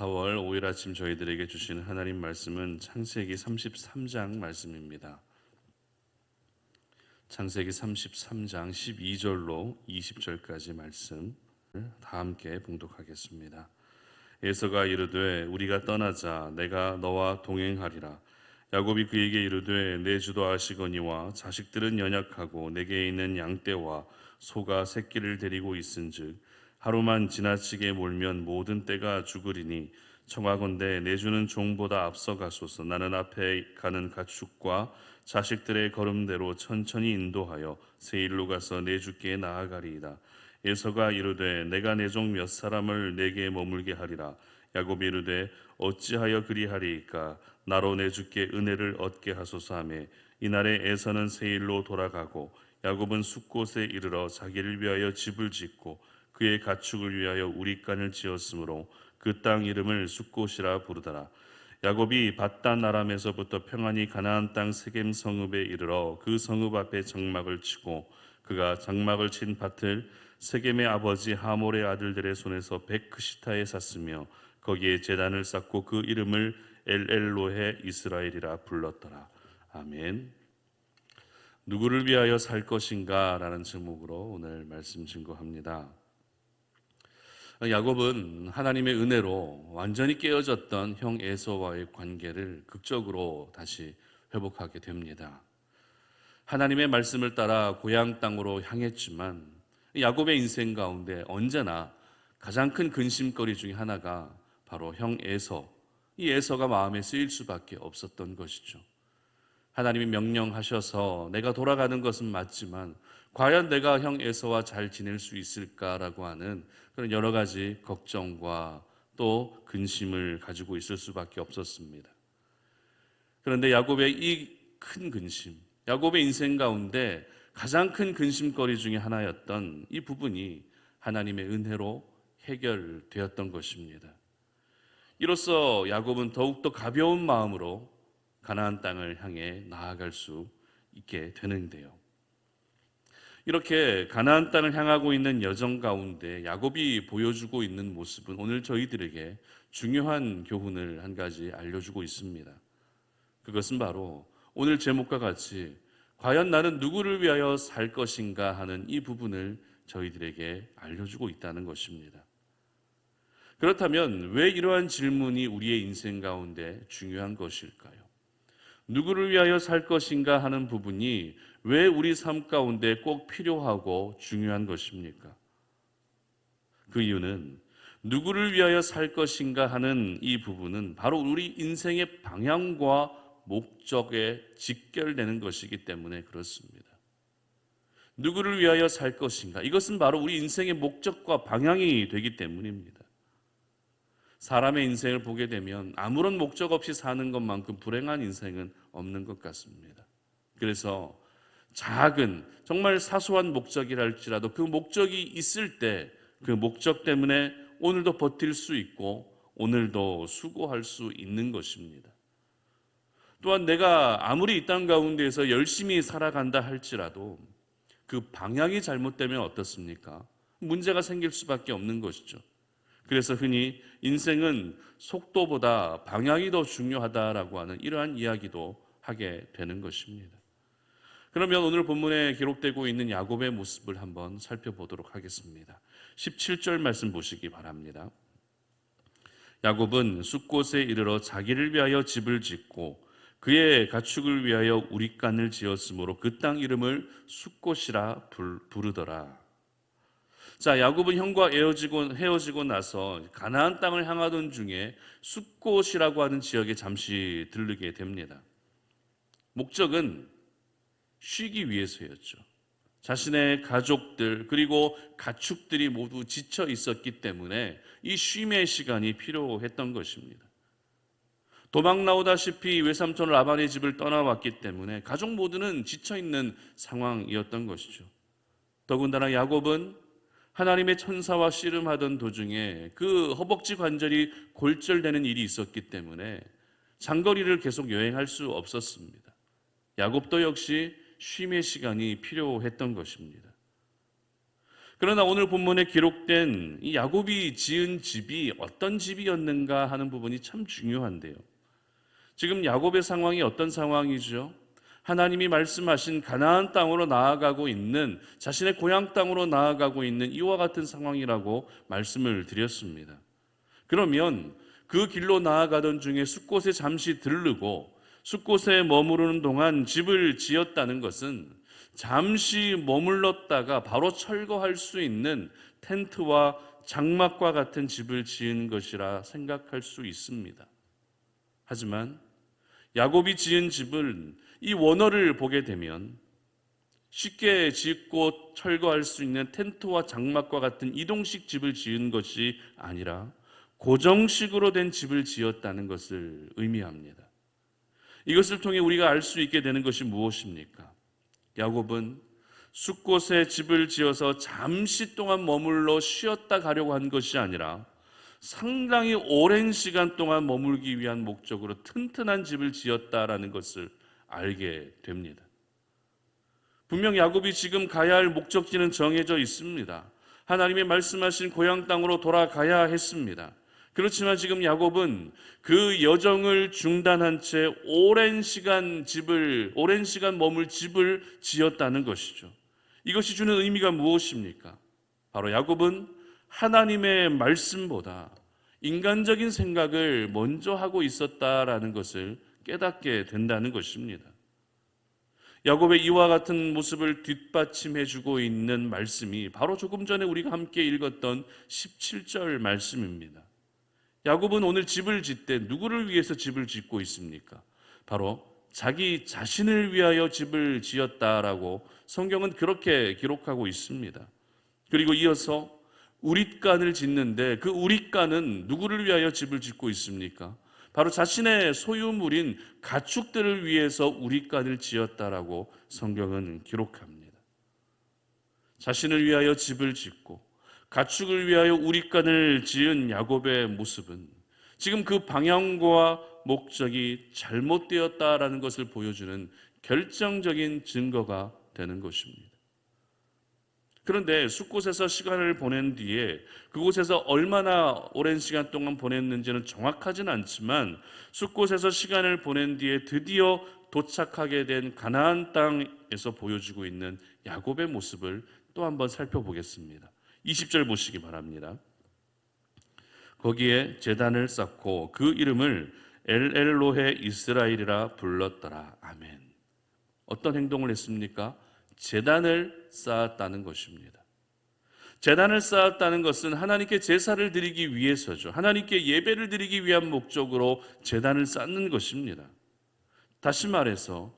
4월 5일 아침 저희들에게 주신 하나님 말씀은 창세기 33장 말씀입니다. 창세기 33장 12절로 20절까지 말씀 다 함께 봉독하겠습니다. 에서가 이르되 우리가 떠나자 내가 너와 동행하리라. 야곱이 그에게 이르되 내 주도 아시거니와 자식들은 연약하고 내게 있는 양떼와 소가 새끼를 데리고 있은즉 하루만 지나치게 몰면 모든 떼가 죽으리니 청하건대 내 주는 종보다 앞서가소서. 나는 앞에 가는 가축과 자식들의 걸음대로 천천히 인도하여 세일로 가서 내 주께 나아가리이다. 에서가 이르되 내가 내 종 몇 사람을 내게 머물게 하리라. 야곱이 이르되 어찌하여 그리하리이까. 나로 내 주께 은혜를 얻게 하소서 하며 이날에 에서는 세일로 돌아가고 야곱은 숫곳에 이르러 자기를 위하여 집을 짓고 그의 가축을 위하여 우릿간을 지었으므로 그 땅 이름을 숫곳이라 부르더라. 야곱이 밧단 아람에서부터 평안히 가나안 땅 세겜 성읍에 이르러 그 성읍 앞에 장막을 치고 그가 장막을 친 밭을 세겜의 아버지 하몰의 아들들의 손에서 베크시타에 샀으며 거기에 제단을 쌓고 그 이름을 엘엘로헤 이스라엘이라 불렀더라. 아멘. 누구를 위하여 살 것인가? 라는 제목으로 오늘 말씀 증거합니다. 야곱은 하나님의 은혜로 완전히 깨어졌던 형 에서와의 관계를 극적으로 다시 회복하게 됩니다. 하나님의 말씀을 따라 고향 땅으로 향했지만 야곱의 인생 가운데 언제나 가장 큰 근심거리 중에 하나가 바로 형 에서, 이 에서가 마음에 쓰일 수밖에 없었던 것이죠. 하나님이 명령하셔서 내가 돌아가는 것은 맞지만 과연 내가 형 에서와 잘 지낼 수 있을까라고 하는 그런 여러 가지 걱정과 또 근심을 가지고 있을 수밖에 없었습니다. 그런데 야곱의 이 큰 근심, 야곱의 인생 가운데 가장 큰 근심거리 중에 하나였던 이 부분이 하나님의 은혜로 해결되었던 것입니다. 이로써 야곱은 더욱더 가벼운 마음으로 가나안 땅을 향해 나아갈 수 있게 되는데요. 이렇게 가나안 땅을 향하고 있는 여정 가운데 야곱이 보여주고 있는 모습은 오늘 저희들에게 중요한 교훈을 한 가지 알려주고 있습니다. 그것은 바로 오늘 제목과 같이 과연 나는 누구를 위하여 살 것인가 하는 이 부분을 저희들에게 알려주고 있다는 것입니다. 그렇다면 왜 이러한 질문이 우리의 인생 가운데 중요한 것일까요? 누구를 위하여 살 것인가 하는 부분이 왜 우리 삶 가운데 꼭 필요하고 중요한 것입니까? 그 이유는 누구를 위하여 살 것인가 하는 이 부분은 바로 우리 인생의 방향과 목적에 직결되는 것이기 때문에 그렇습니다. 누구를 위하여 살 것인가? 이것은 바로 우리 인생의 목적과 방향이 되기 때문입니다. 사람의 인생을 보게 되면 아무런 목적 없이 사는 것만큼 불행한 인생은 없는 것 같습니다. 그래서 작은 정말 사소한 목적이랄지라도 그 목적이 있을 때 그 목적 때문에 오늘도 버틸 수 있고 오늘도 수고할 수 있는 것입니다. 또한 내가 아무리 이 땅 가운데에서 열심히 살아간다 할지라도 그 방향이 잘못되면 어떻습니까? 문제가 생길 수밖에 없는 것이죠. 그래서 흔히 인생은 속도보다 방향이 더 중요하다라고 하는 이러한 이야기도 하게 되는 것입니다. 그러면 오늘 본문에 기록되고 있는 야곱의 모습을 한번 살펴보도록 하겠습니다. 17절 말씀 보시기 바랍니다. 야곱은 숫곳에 이르러 자기를 위하여 집을 짓고 그의 가축을 위하여 우릿간을 지었으므로 그 땅 이름을 숫곳이라 부르더라. 자, 야곱은 형과 헤어지고 나서 가나안 땅을 향하던 중에 숫곳이라고 하는 지역에 잠시 들르게 됩니다. 목적은 쉬기 위해서였죠. 자신의 가족들 그리고 가축들이 모두 지쳐 있었기 때문에 이 쉼의 시간이 필요했던 것입니다. 도망 나오다시피 외삼촌 라반의 집을 떠나왔기 때문에 가족 모두는 지쳐 있는 상황이었던 것이죠. 더군다나 야곱은 하나님의 천사와 씨름하던 도중에 그 허벅지 관절이 골절되는 일이 있었기 때문에 장거리를 계속 여행할 수 없었습니다. 야곱도 역시 쉼의 시간이 필요했던 것입니다. 그러나 오늘 본문에 기록된 이 야곱이 지은 집이 어떤 집이었는가 하는 부분이 참 중요한데요. 지금 야곱의 상황이 어떤 상황이죠? 하나님이 말씀하신 가나안 땅으로 나아가고 있는, 자신의 고향 땅으로 나아가고 있는 이와 같은 상황이라고 말씀을 드렸습니다. 그러면 그 길로 나아가던 중에 숫곳에 잠시 들르고 숫곳에 머무르는 동안 집을 지었다는 것은 잠시 머물렀다가 바로 철거할 수 있는 텐트와 장막과 같은 집을 지은 것이라 생각할 수 있습니다. 하지만 야곱이 지은 집은 이 원어를 보게 되면 쉽게 짓고 철거할 수 있는 텐트와 장막과 같은 이동식 집을 지은 것이 아니라 고정식으로 된 집을 지었다는 것을 의미합니다. 이것을 통해 우리가 알 수 있게 되는 것이 무엇입니까? 야곱은 숫곳에 집을 지어서 잠시 동안 머물러 쉬었다 가려고 한 것이 아니라 상당히 오랜 시간 동안 머물기 위한 목적으로 튼튼한 집을 지었다라는 것을 알게 됩니다. 분명 야곱이 지금 가야 할 목적지는 정해져 있습니다. 하나님의 말씀하신 고향 땅으로 돌아가야 했습니다. 그렇지만 지금 야곱은 그 여정을 중단한 채 오랜 시간 머물 집을 지었다는 것이죠. 이것이 주는 의미가 무엇입니까? 바로 야곱은 하나님의 말씀보다 인간적인 생각을 먼저 하고 있었다라는 것을 깨닫게 된다는 것입니다. 야곱의 이와 같은 모습을 뒷받침해 주고 있는 말씀이 바로 조금 전에 우리가 함께 읽었던 17절 말씀입니다. 야곱은 오늘 집을 짓되 누구를 위해서 집을 짓고 있습니까? 바로 자기 자신을 위하여 집을 지었다라고 성경은 그렇게 기록하고 있습니다. 그리고 이어서 우릿간을 짓는데 그 우릿간은 누구를 위하여 집을 짓고 있습니까? 바로 자신의 소유물인 가축들을 위해서 우릿간을 지었다라고 성경은 기록합니다. 자신을 위하여 집을 짓고 가축을 위하여 우릿간을 지은 야곱의 모습은 지금 그 방향과 목적이 잘못되었다라는 것을 보여주는 결정적인 증거가 되는 것입니다. 그런데 숫곳에서 시간을 보낸 뒤에 그곳에서 얼마나 오랜 시간 동안 보냈는지는 정확하진 않지만 숫곳에서 시간을 보낸 뒤에 드디어 도착하게 된 가나안 땅에서 보여주고 있는 야곱의 모습을 또 한번 살펴보겠습니다. 20절 보시기 바랍니다. 거기에 제단을 쌓고 그 이름을 엘엘로헤 이스라엘이라 불렀더라. 아멘. 어떤 행동을 했습니까? 제단을 쌓았다는 것입니다. 제단을 쌓았다는 것은 하나님께 제사를 드리기 위해서죠. 하나님께 예배를 드리기 위한 목적으로 제단을 쌓는 것입니다. 다시 말해서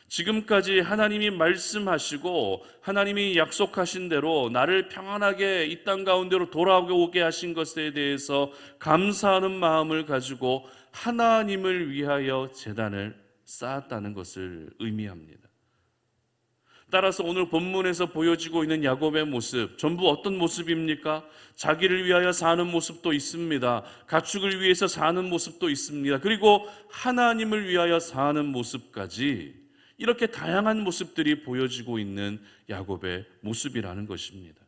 지금까지 하나님이 말씀하시고 하나님이 약속하신 대로 나를 평안하게 이 땅 가운데로 돌아오게 하신 것에 대해서 감사하는 마음을 가지고 하나님을 위하여 제단을 쌓았다는 것을 의미합니다. 따라서 오늘 본문에서 보여지고 있는 야곱의 모습, 전부 어떤 모습입니까? 자기를 위하여 사는 모습도 있습니다. 가축을 위해서 사는 모습도 있습니다. 그리고 하나님을 위하여 사는 모습까지 이렇게 다양한 모습들이 보여지고 있는 야곱의 모습이라는 것입니다.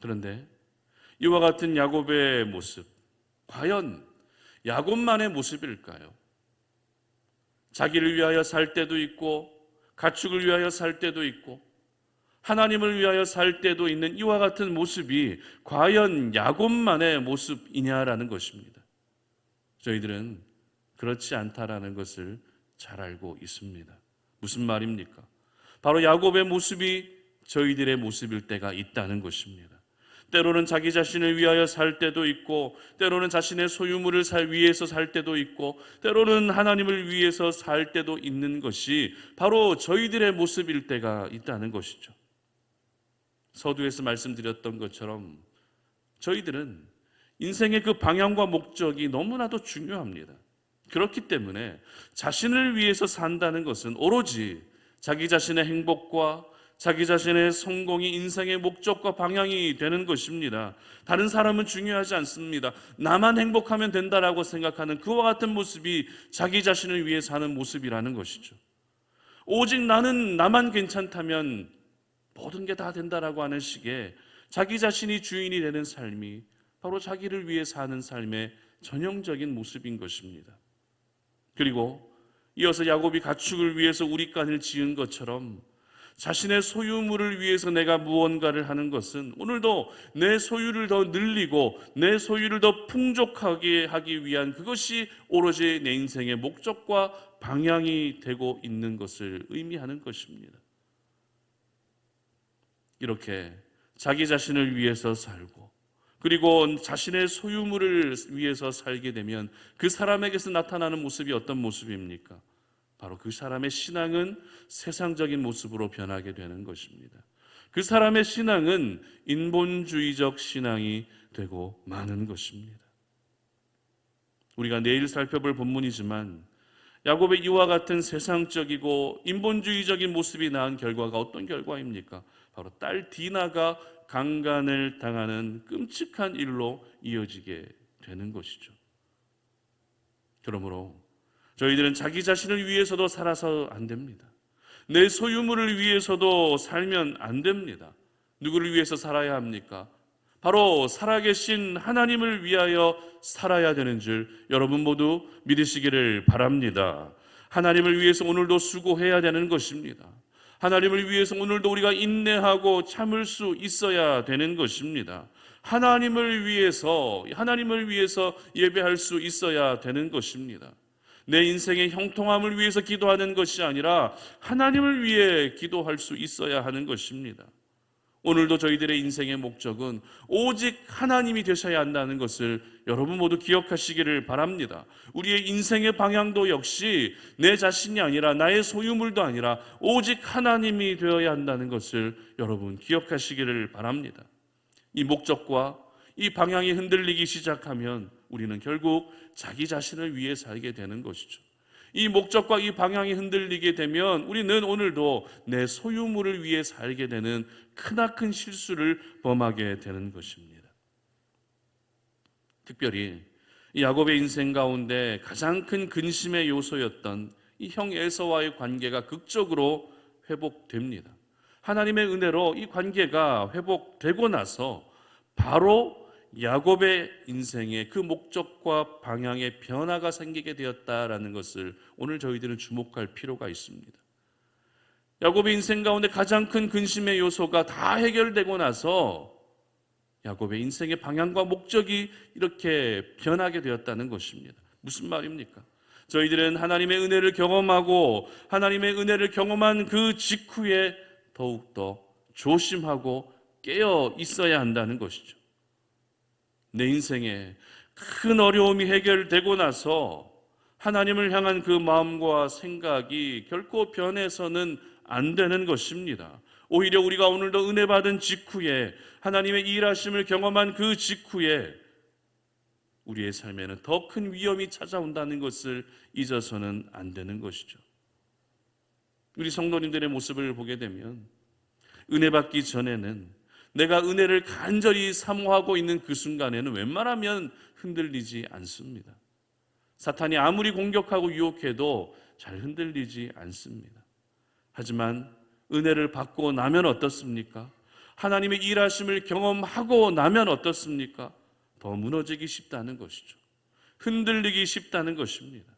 그런데 이와 같은 야곱의 모습, 과연 야곱만의 모습일까요? 자기를 위하여 살 때도 있고 가축을 위하여 살 때도 있고 하나님을 위하여 살 때도 있는 이와 같은 모습이 과연 야곱만의 모습이냐라는 것입니다. 저희들은 그렇지 않다라는 것을 잘 알고 있습니다. 무슨 말입니까? 바로 야곱의 모습이 저희들의 모습일 때가 있다는 것입니다. 때로는 자기 자신을 위하여 살 때도 있고 때로는 자신의 소유물을 위해서 살 때도 있고 때로는 하나님을 위해서 살 때도 있는 것이 바로 저희들의 모습일 때가 있다는 것이죠. 서두에서 말씀드렸던 것처럼 저희들은 인생의 그 방향과 목적이 너무나도 중요합니다. 그렇기 때문에 자신을 위해서 산다는 것은 오로지 자기 자신의 행복과 자기 자신의 성공이 인생의 목적과 방향이 되는 것입니다. 다른 사람은 중요하지 않습니다. 나만 행복하면 된다라고 생각하는 그와 같은 모습이 자기 자신을 위해 사는 모습이라는 것이죠. 오직 나만 괜찮다면 모든 게 다 된다라고 하는 식의 자기 자신이 주인이 되는 삶이 바로 자기를 위해 사는 삶의 전형적인 모습인 것입니다. 그리고 이어서 야곱이 가축을 위해서 우리간을 지은 것처럼 자신의 소유물을 위해서 내가 무언가를 하는 것은 오늘도 내 소유를 더 늘리고 내 소유를 더 풍족하게 하기 위한 그것이 오로지 내 인생의 목적과 방향이 되고 있는 것을 의미하는 것입니다. 이렇게 자기 자신을 위해서 살고 그리고 자신의 소유물을 위해서 살게 되면 그 사람에게서 나타나는 모습이 어떤 모습입니까? 바로 그 사람의 신앙은 세상적인 모습으로 변하게 되는 것입니다. 그 사람의 신앙은 인본주의적 신앙이 되고 마는 것입니다. 우리가 내일 살펴볼 본문이지만 야곱의 이와 같은 세상적이고 인본주의적인 모습이 낳은 결과가 어떤 결과입니까? 바로 딸 디나가 강간을 당하는 끔찍한 일로 이어지게 되는 것이죠. 그러므로 저희들은 자기 자신을 위해서도 살아서 안 됩니다. 내 소유물을 위해서도 살면 안 됩니다. 누구를 위해서 살아야 합니까? 바로 살아계신 하나님을 위하여 살아야 되는 줄 여러분 모두 믿으시기를 바랍니다. 하나님을 위해서 오늘도 수고해야 되는 것입니다. 하나님을 위해서 오늘도 우리가 인내하고 참을 수 있어야 되는 것입니다. 하나님을 위해서 예배할 수 있어야 되는 것입니다. 내 인생의 형통함을 위해서 기도하는 것이 아니라 하나님을 위해 기도할 수 있어야 하는 것입니다. 오늘도 저희들의 인생의 목적은 오직 하나님이 되셔야 한다는 것을 여러분 모두 기억하시기를 바랍니다. 우리의 인생의 방향도 역시 내 자신이 아니라 나의 소유물도 아니라 오직 하나님이 되어야 한다는 것을 여러분 기억하시기를 바랍니다. 이 목적과 이 방향이 흔들리기 시작하면 우리는 결국 자기 자신을 위해 살게 되는 것이죠. 이 목적과 이 방향이 흔들리게 되면 우리는 오늘도 내 소유물을 위해 살게 되는 크나큰 실수를 범하게 되는 것입니다. 특별히 이 야곱의 인생 가운데 가장 큰 근심의 요소였던 이 형 에서와의 관계가 극적으로 회복됩니다. 하나님의 은혜로 이 관계가 회복되고 나서 바로 야곱의 인생에 그 목적과 방향의 변화가 생기게 되었다라는 것을 오늘 저희들은 주목할 필요가 있습니다. 야곱의 인생 가운데 가장 큰 근심의 요소가 다 해결되고 나서 야곱의 인생의 방향과 목적이 이렇게 변하게 되었다는 것입니다. 무슨 말입니까? 저희들은 하나님의 은혜를 경험하고 하나님의 은혜를 경험한 그 직후에 더욱더 조심하고 깨어 있어야 한다는 것이죠. 내 인생에 큰 어려움이 해결되고 나서 하나님을 향한 그 마음과 생각이 결코 변해서는 안 되는 것입니다. 오히려 우리가 오늘도 은혜 받은 직후에 하나님의 일하심을 경험한 그 직후에 우리의 삶에는 더 큰 위험이 찾아온다는 것을 잊어서는 안 되는 것이죠. 우리 성도님들의 모습을 보게 되면 은혜 받기 전에는 내가 은혜를 간절히 사모하고 있는 그 순간에는 웬만하면 흔들리지 않습니다. 사탄이 아무리 공격하고 유혹해도 잘 흔들리지 않습니다. 하지만 은혜를 받고 나면 어떻습니까? 하나님의 일하심을 경험하고 나면 어떻습니까? 더 무너지기 쉽다는 것이죠. 흔들리기 쉽다는 것입니다.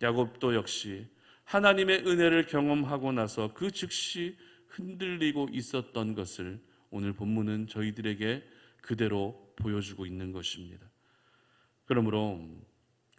야곱도 역시 하나님의 은혜를 경험하고 나서 그 즉시 흔들리고 있었던 것을 오늘 본문은 저희들에게 그대로 보여주고 있는 것입니다. 그러므로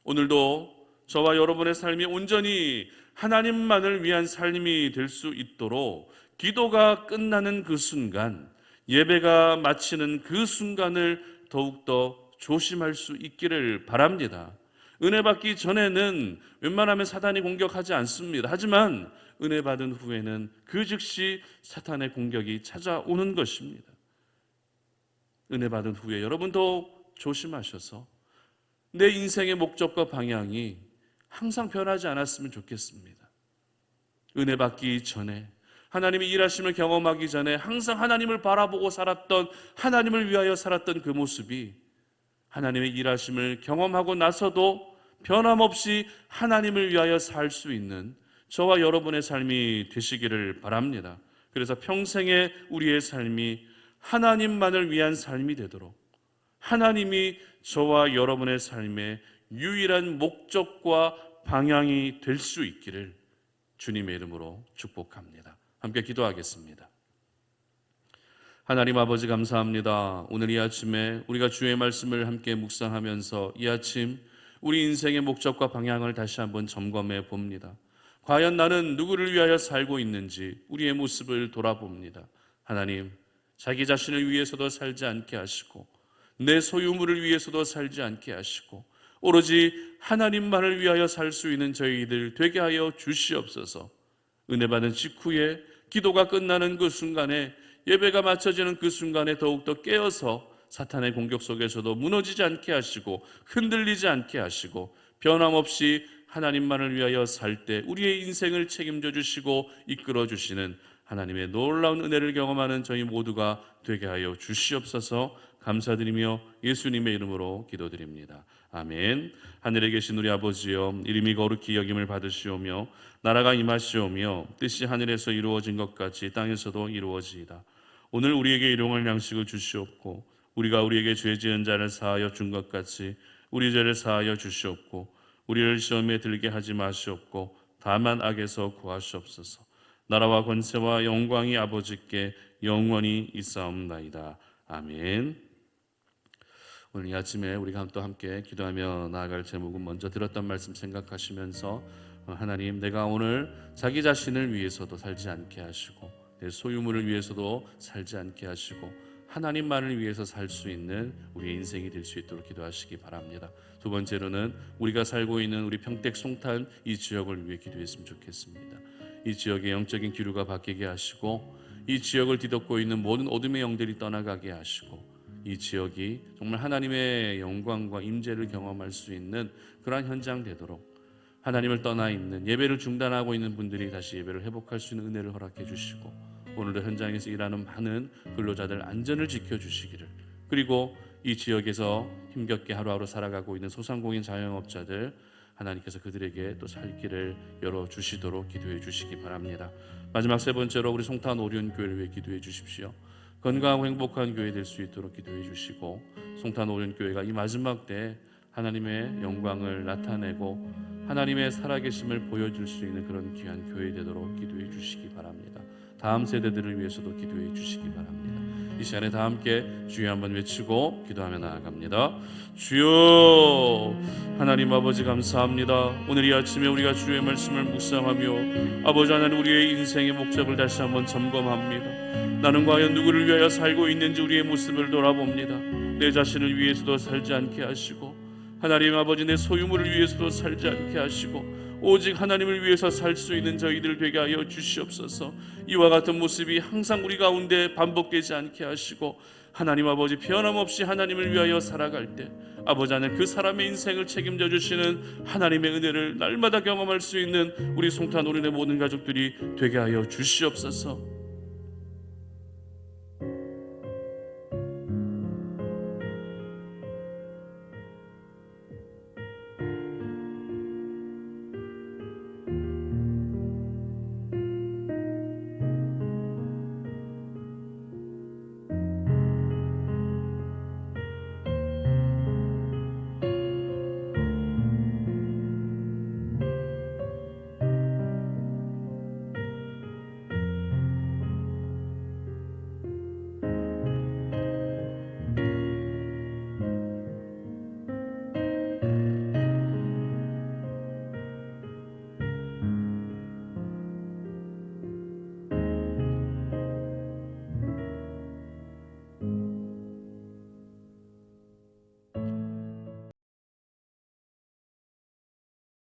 오늘도 저와 여러분의 삶이 온전히 하나님만을 위한 삶이 될 수 있도록 기도가 끝나는 그 순간, 예배가 마치는 그 순간을 더욱더 조심할 수 있기를 바랍니다. 은혜 받기 전에는 웬만하면 사탄이 공격하지 않습니다. 하지만 은혜 받은 후에는 그 즉시 사탄의 공격이 찾아오는 것입니다. 은혜 받은 후에 여러분도 조심하셔서 내 인생의 목적과 방향이 항상 변하지 않았으면 좋겠습니다. 은혜 받기 전에 하나님의 일하심을 경험하기 전에 항상 하나님을 바라보고 살았던, 하나님을 위하여 살았던 그 모습이 하나님의 일하심을 경험하고 나서도 변함없이 하나님을 위하여 살 수 있는 저와 여러분의 삶이 되시기를 바랍니다. 그래서 평생의 우리의 삶이 하나님만을 위한 삶이 되도록, 하나님이 저와 여러분의 삶의 유일한 목적과 방향이 될 수 있기를 주님의 이름으로 축복합니다. 함께 기도하겠습니다. 하나님 아버지, 감사합니다. 오늘 이 아침에 우리가 주의 말씀을 함께 묵상하면서 이 아침 우리 인생의 목적과 방향을 다시 한번 점검해 봅니다. 과연 나는 누구를 위하여 살고 있는지 우리의 모습을 돌아봅니다. 하나님, 자기 자신을 위해서도 살지 않게 하시고 내 소유물을 위해서도 살지 않게 하시고 오로지 하나님만을 위하여 살 수 있는 저희들 되게 하여 주시옵소서. 은혜 받은 직후에 기도가 끝나는 그 순간에, 예배가 마쳐지는 그 순간에 더욱더 깨어서 사탄의 공격 속에서도 무너지지 않게 하시고 흔들리지 않게 하시고 변함없이 하나님만을 위하여 살 때 우리의 인생을 책임져 주시고 이끌어 주시는 하나님의 놀라운 은혜를 경험하는 저희 모두가 되게 하여 주시옵소서. 감사드리며 예수님의 이름으로 기도드립니다. 아멘. 하늘에 계신 우리 아버지여, 이름이 거룩히 여김을 받으시오며 나라가 임하시오며 뜻이 하늘에서 이루어진 것 같이 땅에서도 이루어지이다. 오늘 우리에게 일용할 양식을 주시옵고 우리가 우리에게 죄 지은 자를 사하여 준 것 같이 우리 죄를 사하여 주시옵고 우리를 시험에 들게 하지 마시옵고 다만 악에서 구하시옵소서. 나라와 권세와 영광이 아버지께 영원히 있사옵나이다. 아멘. 오늘 이 아침에 우리가 또 함께 기도하며 나아갈 제목은 먼저 들었던 말씀 생각하시면서 하나님, 내가 오늘 자기 자신을 위해서도 살지 않게 하시고 내 소유물을 위해서도 살지 않게 하시고 하나님만을 위해서 살 수 있는 우리의 인생이 될 수 있도록 기도하시기 바랍니다. 두 번째로는 우리가 살고 있는 우리 평택 송탄 이 지역을 위해 기도했으면 좋겠습니다. 이 지역의 영적인 기류가 바뀌게 하시고 이 지역을 뒤덮고 있는 모든 어둠의 영들이 떠나가게 하시고 이 지역이 정말 하나님의 영광과 임재를 경험할 수 있는 그러한 현장 되도록, 하나님을 떠나 있는 예배를 중단하고 있는 분들이 다시 예배를 회복할 수 있는 은혜를 허락해 주시고 오늘도 현장에서 일하는 많은 근로자들 안전을 지켜주시기를, 그리고 이 지역에서 힘겹게 하루하루 살아가고 있는 소상공인 자영업자들 하나님께서 그들에게 또 살 길을 열어주시도록 기도해 주시기 바랍니다. 마지막 세 번째로 우리 송탄 오륜교회를 위해 기도해 주십시오. 건강하고 행복한 교회 될 수 있도록 기도해 주시고 송탄 오륜교회가 이 마지막 때 하나님의 영광을 나타내고 하나님의 살아계심을 보여줄 수 있는 그런 귀한 교회 되도록 기도해 주시기 바랍니다. 다음 세대들을 위해서도 기도해 주시기 바랍니다. 이 시간에 다 함께 주여 한번 외치고 기도하며 나아갑니다. 주여, 하나님 아버지 감사합니다. 오늘 이 아침에 우리가 주의 말씀을 묵상하며 아버지 하나님, 우리의 인생의 목적을 다시 한번 점검합니다. 나는 과연 누구를 위하여 살고 있는지 우리의 모습을 돌아봅니다. 내 자신을 위해서도 살지 않게 하시고 하나님 아버지, 내 소유물을 위해서도 살지 않게 하시고 오직 하나님을 위해서 살 수 있는 저희들 되게 하여 주시옵소서. 이와 같은 모습이 항상 우리 가운데 반복되지 않게 하시고 하나님 아버지, 변함없이 하나님을 위하여 살아갈 때 아버지 하나님, 그 사람의 인생을 책임져 주시는 하나님의 은혜를 날마다 경험할 수 있는 우리 송탄 오륜의 모든 가족들이 되게 하여 주시옵소서.